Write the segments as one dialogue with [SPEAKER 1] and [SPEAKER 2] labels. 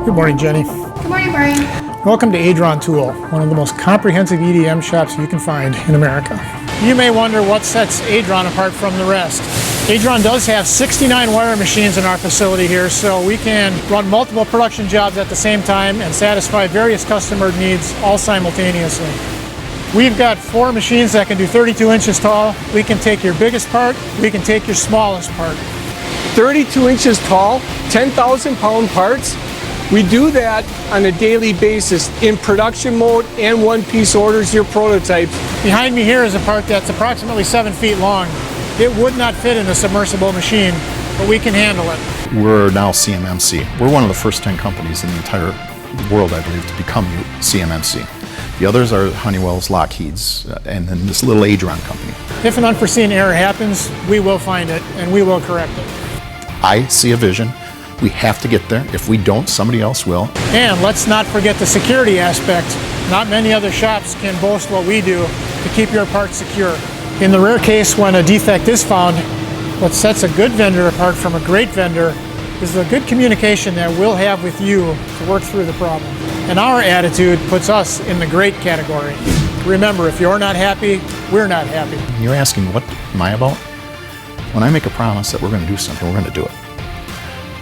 [SPEAKER 1] Good morning, Jenny.
[SPEAKER 2] Good morning, Brian.
[SPEAKER 1] Welcome to Adron Tool, one of the most comprehensive EDM shops you can find in America. You may wonder what sets Adron apart from the rest. Adron does have 69 wire machines in our facility here, so we can run multiple production jobs at the same time and satisfy various customer needs all simultaneously. We've got 4 machines that can do 32 inches tall. We can take your biggest part, we can take your smallest part.
[SPEAKER 3] 32 inches tall, 10,000 pound parts. We do that on a daily basis in production mode and one-piece orders, your prototypes.
[SPEAKER 1] Behind me here is a part that's approximately 7 feet long. It would not fit in a submersible machine, but we can handle it.
[SPEAKER 4] We're now CMMC. We're one of the first 10 companies in the entire world, I believe, to become CMMC. The others are Honeywell's, Lockheed's, and then this little Adron company.
[SPEAKER 1] If an unforeseen error happens, we will find it and we will correct it.
[SPEAKER 4] I see a vision. We have to get there. If we don't, somebody else will.
[SPEAKER 1] And let's not forget the security aspect. Not many other shops can boast what we do to keep your parts secure. In the rare case when a defect is found, what sets a good vendor apart from a great vendor is the good communication that we'll have with you to work through the problem. And our attitude puts us in the great category. Remember, if you're not happy, we're not happy.
[SPEAKER 4] You're asking, what am I about? When I make a promise that we're going to do something, we're going to do it.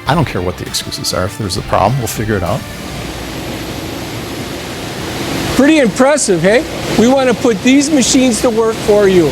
[SPEAKER 4] I don't care what the excuses are. If there's a problem, we'll figure it out.
[SPEAKER 3] Pretty impressive, hey? We want to put these machines to work for you.